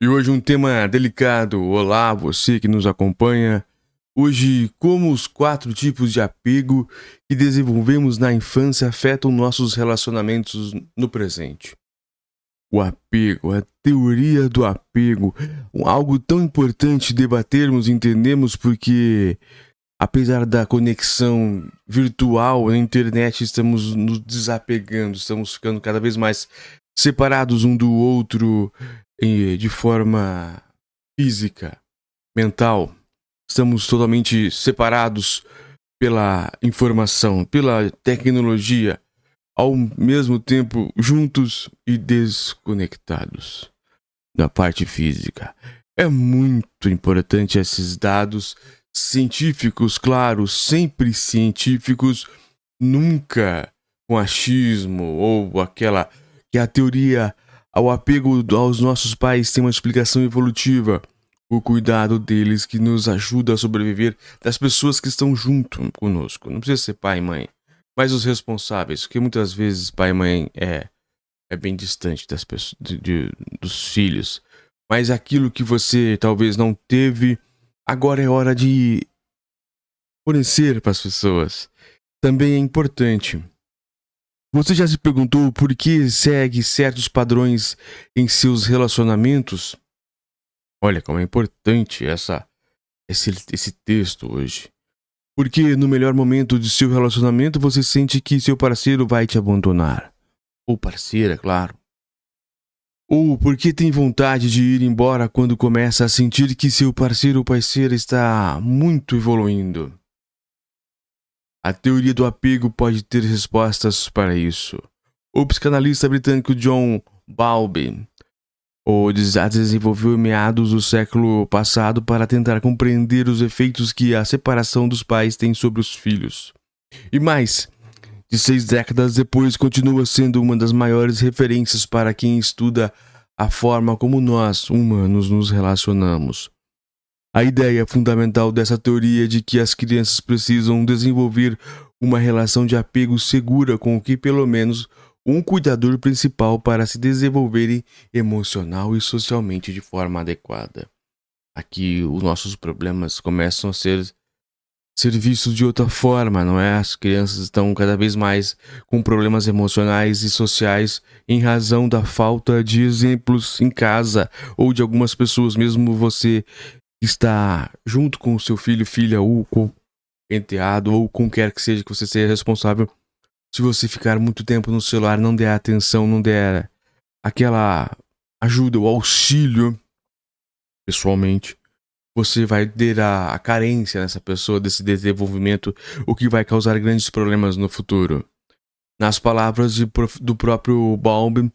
E hoje um tema delicado. Olá, você que nos acompanha. Hoje, como os 4 tipos de apego que desenvolvemos na infância afetam nossos relacionamentos no presente. O apego, a teoria do apego, algo tão importante debatermos e entendermos porque, apesar da conexão virtual na internet, estamos nos desapegando, estamos ficando cada vez mais separados um do outro de forma física, mental. Estamos totalmente separados pela informação, pela tecnologia, ao mesmo tempo juntos e desconectados da parte física. É muito importante esses dados científicos, claro, sempre científicos, nunca com achismo ou aquela que a teoria ao apego aos nossos pais tem uma explicação evolutiva. O cuidado deles que nos ajuda a sobreviver, das pessoas que estão junto conosco. Não precisa ser pai e mãe, mas os responsáveis, porque muitas vezes pai e mãe é bem distante das pessoas, dos filhos. Mas aquilo que você talvez não teve, agora é hora de fornecer para as pessoas. Também é importante. Você já se perguntou por que segue certos padrões em seus relacionamentos? Olha como é importante esse texto hoje. Porque no melhor momento de seu relacionamento você sente que seu parceiro vai te abandonar. Ou parceira, claro. Ou porque tem vontade de ir embora quando começa a sentir que seu parceiro ou parceira está muito evoluindo. A teoria do apego pode ter respostas para isso. O psicanalista britânico John Bowlby desenvolveu em meados do século passado para tentar compreender os efeitos que a separação dos pais tem sobre os filhos. E mais de 6 décadas depois, continua sendo uma das maiores referências para quem estuda a forma como nós, humanos, nos relacionamos. A ideia fundamental dessa teoria é de que as crianças precisam desenvolver uma relação de apego segura com o que, pelo menos, um cuidador principal para se desenvolverem emocional e socialmente de forma adequada. Aqui os nossos problemas começam a ser vistos de outra forma, não é? As crianças estão cada vez mais com problemas emocionais e sociais em razão da falta de exemplos em casa ou de algumas pessoas, mesmo você que está junto com o seu filho, filha ou com enteado ou com quer que seja que você seja responsável. Se você ficar muito tempo no celular, não der atenção, não der aquela ajuda, o auxílio, pessoalmente, você vai ter a carência nessa pessoa, desse desenvolvimento, o que vai causar grandes problemas no futuro. Nas palavras do próprio Bowlby,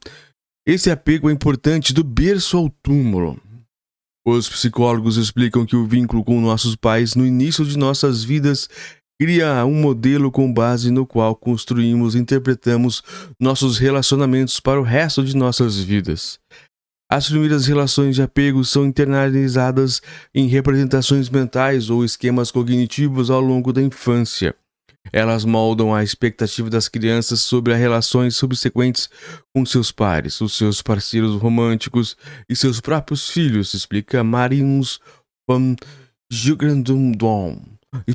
esse apego é importante do berço ao túmulo. Os psicólogos explicam que o vínculo com nossos pais no início de nossas vidas cria um modelo com base no qual construímos e interpretamos nossos relacionamentos para o resto de nossas vidas. As primeiras relações de apego são internalizadas em representações mentais ou esquemas cognitivos ao longo da infância. Elas moldam a expectativa das crianças sobre as relações subsequentes com seus pares, os seus parceiros românticos e seus próprios filhos, explica Marinus van Jugendom,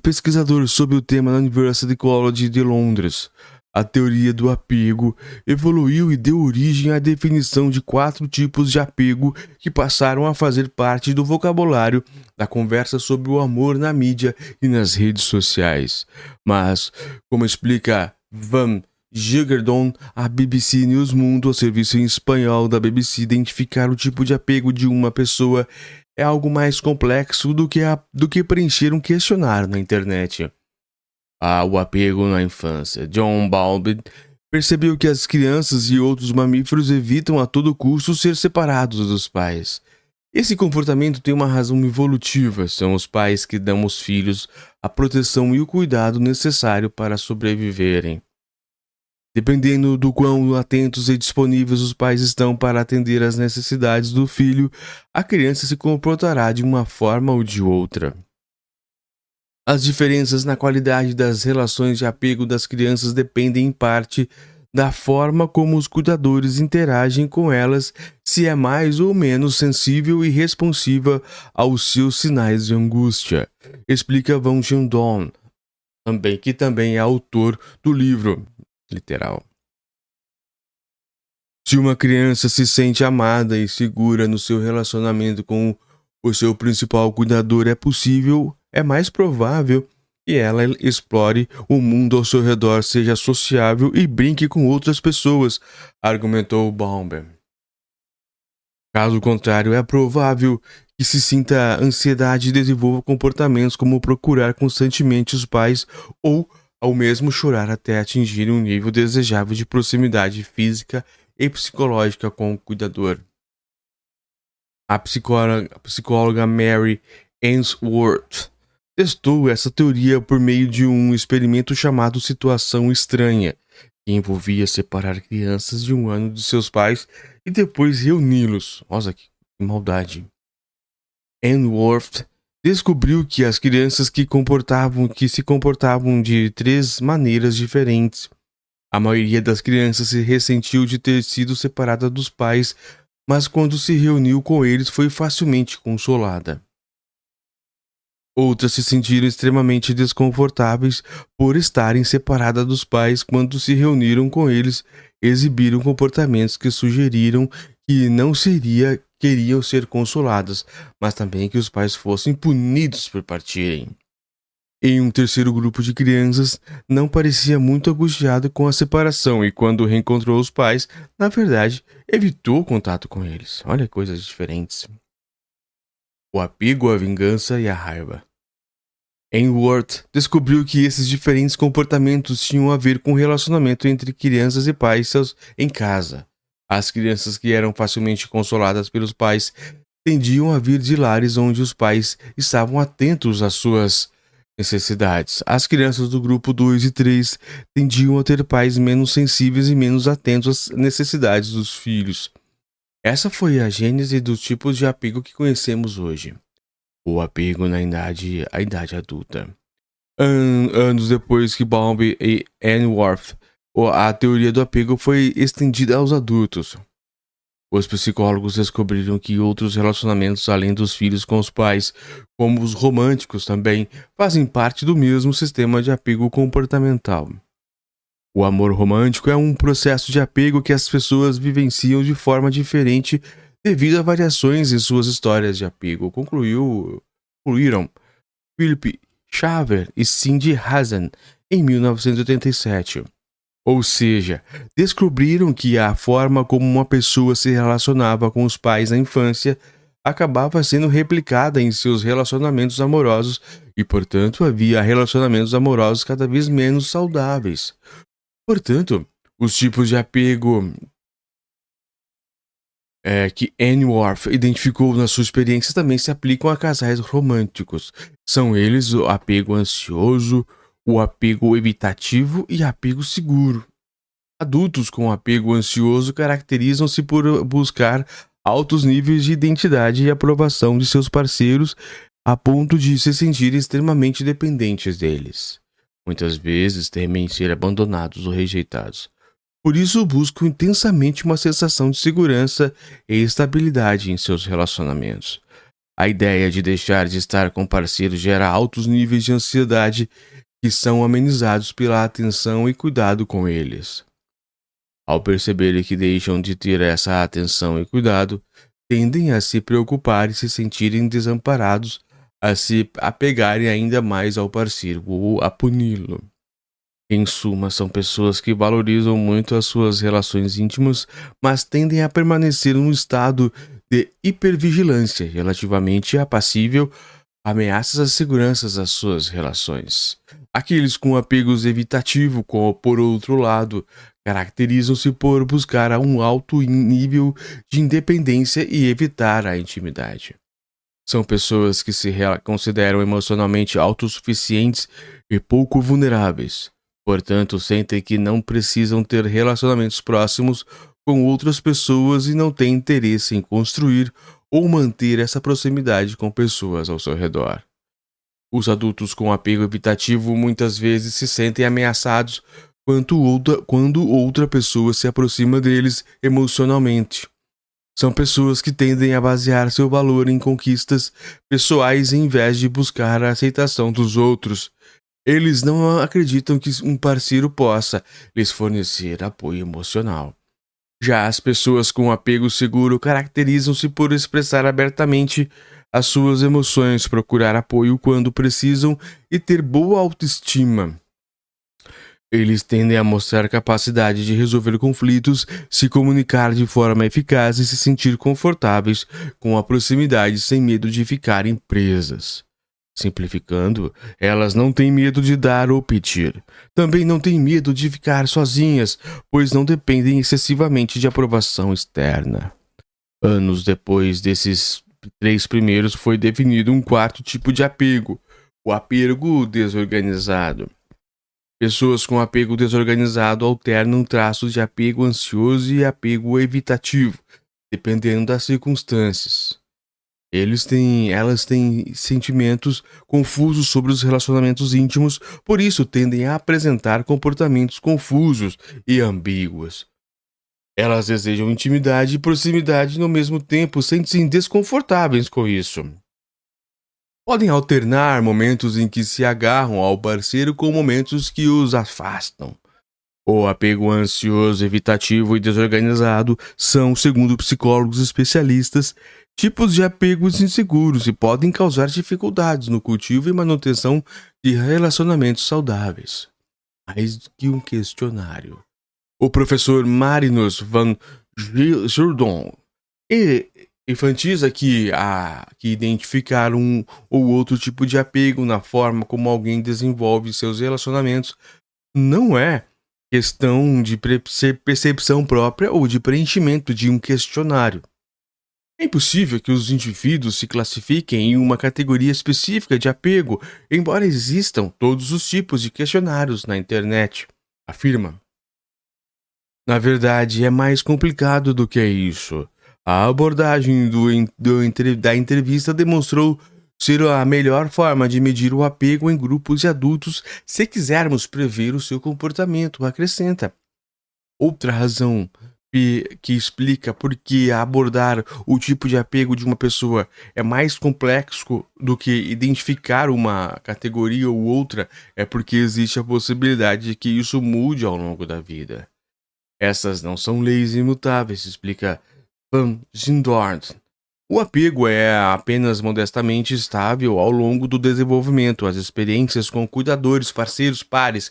pesquisador sobre o tema na University College de Londres. A teoria do apego evoluiu e deu origem à definição de 4 tipos de apego que passaram a fazer parte do vocabulário da conversa sobre o amor na mídia e nas redes sociais. Mas, como explica Van Jugendom, a BBC News Mundo, o serviço em espanhol da BBC, identificar o tipo de apego de uma pessoa é algo mais complexo do que preencher um questionário na internet. O apego na infância. John Bowlby percebeu que as crianças e outros mamíferos evitam a todo custo ser separados dos pais. Esse comportamento tem uma razão evolutiva. São os pais que dão aos filhos a proteção e o cuidado necessário para sobreviverem. Dependendo do quão atentos e disponíveis os pais estão para atender às necessidades do filho, a criança se comportará de uma forma ou de outra. As diferenças na qualidade das relações de apego das crianças dependem, em parte, da forma como os cuidadores interagem com elas, se é mais ou menos sensível e responsiva aos seus sinais de angústia, explica Van Gendon, que também é autor do livro, literal. Se uma criança se sente amada e segura no seu relacionamento com o seu principal cuidador, é mais provável que ela explore o mundo ao seu redor, seja sociável e brinque com outras pessoas, argumentou Baumber. Caso contrário, é provável que se sinta ansiedade e desenvolva comportamentos como procurar constantemente os pais ou ao mesmo chorar até atingir um nível desejável de proximidade física e psicológica com o cuidador. A psicóloga Mary Ainsworth testou essa teoria por meio de um experimento chamado Situação Estranha, que envolvia separar crianças de 1 ano de seus pais e depois reuni-los. Nossa, que maldade. Ainsworth descobriu que as crianças que se comportavam de 3 maneiras diferentes. A maioria das crianças se ressentiu de ter sido separada dos pais, mas quando se reuniu com eles foi facilmente consolada. Outras se sentiram extremamente desconfortáveis por estarem separadas dos pais quando se reuniram com eles, exibiram comportamentos que sugeriram que não queriam ser consoladas, mas também que os pais fossem punidos por partirem. Em um terceiro grupo de crianças, não parecia muito angustiado com a separação e, quando reencontrou os pais, na verdade, evitou o contato com eles. Olha, coisas diferentes. O apego, a vingança e a raiva. Ainsworth descobriu que esses diferentes comportamentos tinham a ver com o relacionamento entre crianças e pais em casa. As crianças que eram facilmente consoladas pelos pais tendiam a vir de lares onde os pais estavam atentos às suas necessidades. As crianças do grupo 2 e 3 tendiam a ter pais menos sensíveis e menos atentos às necessidades dos filhos. Essa foi a gênese dos tipos de apego que conhecemos hoje. O apego na idade adulta. Anos depois que Baum e Ainsworth, a teoria do apego foi estendida aos adultos. Os psicólogos descobriram que outros relacionamentos além dos filhos com os pais, como os românticos também, fazem parte do mesmo sistema de apego comportamental. O amor romântico é um processo de apego que as pessoas vivenciam de forma diferente devido a variações em suas histórias de apego, concluíram Philip Shaver e Cindy Hazen em 1987. Ou seja, descobriram que a forma como uma pessoa se relacionava com os pais na infância acabava sendo replicada em seus relacionamentos amorosos e, portanto, havia relacionamentos amorosos cada vez menos saudáveis. Portanto, os tipos de apego que Ainsworth identificou na sua experiência também se aplicam a casais românticos. São eles o apego ansioso, o apego evitativo e apego seguro. Adultos com apego ansioso caracterizam-se por buscar altos níveis de identidade e aprovação de seus parceiros a ponto de se sentirem extremamente dependentes deles. Muitas vezes temem ser abandonados ou rejeitados. Por isso buscam intensamente uma sensação de segurança e estabilidade em seus relacionamentos. A ideia de deixar de estar com parceiros gera altos níveis de ansiedade que são amenizados pela atenção e cuidado com eles. Ao perceberem que deixam de ter essa atenção e cuidado, tendem a se preocupar e se sentirem desamparados, a se apegarem ainda mais ao parceiro ou a puni-lo. Em suma, são pessoas que valorizam muito as suas relações íntimas, mas tendem a permanecer num estado de hipervigilância relativamente apassível a ameaças às seguranças das suas relações. Aqueles com apegos evitativo, por outro lado, caracterizam-se por buscar um alto nível de independência e evitar a intimidade. São pessoas que se consideram emocionalmente autossuficientes e pouco vulneráveis. Portanto, sentem que não precisam ter relacionamentos próximos com outras pessoas e não têm interesse em construir ou manter essa proximidade com pessoas ao seu redor. Os adultos com apego evitativo muitas vezes se sentem ameaçados quando outra pessoa se aproxima deles emocionalmente. São pessoas que tendem a basear seu valor em conquistas pessoais em vez de buscar a aceitação dos outros. Eles não acreditam que um parceiro possa lhes fornecer apoio emocional. Já as pessoas com apego seguro caracterizam-se por expressar abertamente as suas emoções, procurar apoio quando precisam e ter boa autoestima. Eles tendem a mostrar capacidade de resolver conflitos, se comunicar de forma eficaz e se sentir confortáveis com a proximidade sem medo de ficarem presas. Simplificando, elas não têm medo de dar ou pedir. Também não têm medo de ficar sozinhas, pois não dependem excessivamente de aprovação externa. Anos depois desses 3 primeiros, foi definido um 4º tipo de apego: o apego desorganizado. Pessoas com apego desorganizado alternam traços de apego ansioso e apego evitativo, dependendo das circunstâncias. Elas têm sentimentos confusos sobre os relacionamentos íntimos, por isso tendem a apresentar comportamentos confusos e ambíguos. Elas desejam intimidade e proximidade no mesmo tempo, sentem-se desconfortáveis com isso. Podem alternar momentos em que se agarram ao parceiro com momentos que os afastam. O apego ansioso, evitativo e desorganizado são, segundo psicólogos especialistas, tipos de apegos inseguros e podem causar dificuldades no cultivo e manutenção de relacionamentos saudáveis. Mais que um questionário. O professor Marinus van Zurdon enfatiza que identificar um ou outro tipo de apego na forma como alguém desenvolve seus relacionamentos não é questão de percepção própria ou de preenchimento de um questionário. É impossível que os indivíduos se classifiquem em uma categoria específica de apego, embora existam todos os tipos de questionários na internet, afirma. Na verdade, é mais complicado do que isso. A abordagem da entrevista demonstrou ser a melhor forma de medir o apego em grupos de adultos se quisermos prever o seu comportamento, acrescenta. Outra razão que explica por que abordar o tipo de apego de uma pessoa é mais complexo do que identificar uma categoria ou outra é porque existe a possibilidade de que isso mude ao longo da vida. Essas não são leis imutáveis, explica Van Zindorn. O apego é apenas modestamente estável ao longo do desenvolvimento. As experiências com cuidadores, parceiros, pares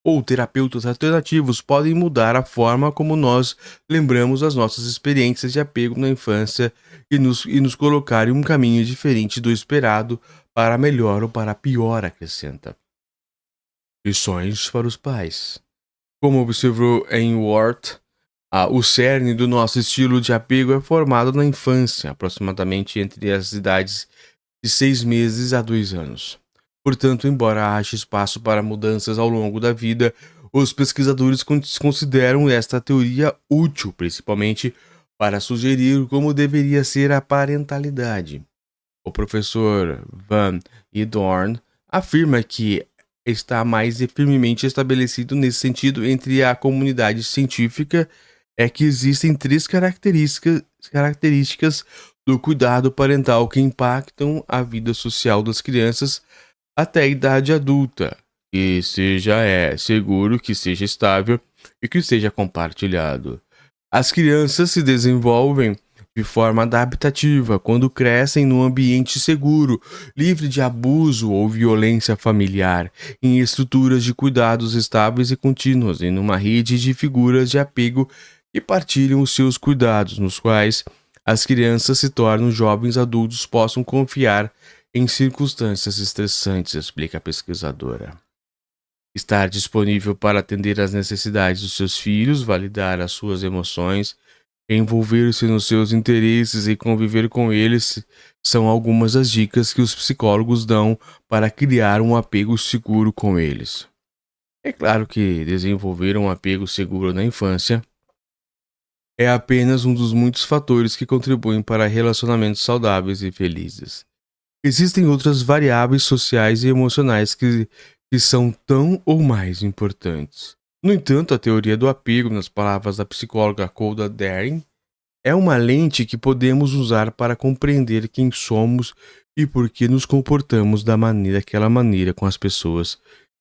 ou terapeutas alternativos podem mudar a forma como nós lembramos as nossas experiências de apego na infância e nos colocar em um caminho diferente do esperado para melhor ou para pior, acrescenta. Lições para os pais. Como observou em Ward, o cerne do nosso estilo de apego é formado na infância, aproximadamente entre as idades de 6 meses a 2 anos. Portanto, embora haja espaço para mudanças ao longo da vida, os pesquisadores consideram esta teoria útil, principalmente para sugerir como deveria ser a parentalidade. O professor Van Idorn afirma que está mais firmemente estabelecido nesse sentido entre a comunidade científica é que existem 3 características do cuidado parental que impactam a vida social das crianças até a idade adulta, que seja seguro, que seja estável e que seja compartilhado. As crianças se desenvolvem de forma adaptativa quando crescem num ambiente seguro, livre de abuso ou violência familiar, em estruturas de cuidados estáveis e contínuas e numa rede de figuras de apego que partilham os seus cuidados, nos quais as crianças se tornam jovens adultos possam confiar em circunstâncias estressantes, explica a pesquisadora. Estar disponível para atender às necessidades dos seus filhos, validar as suas emoções, envolver-se nos seus interesses e conviver com eles são algumas das dicas que os psicólogos dão para criar um apego seguro com eles. É claro que desenvolver um apego seguro na infância é apenas um dos muitos fatores que contribuem para relacionamentos saudáveis e felizes. Existem outras variáveis sociais e emocionais que são tão ou mais importantes. No entanto, a teoria do apego, nas palavras da psicóloga Golda Daring, é uma lente que podemos usar para compreender quem somos e por que nos comportamos daquela maneira com as pessoas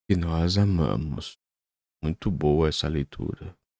que nós amamos. Muito boa essa leitura.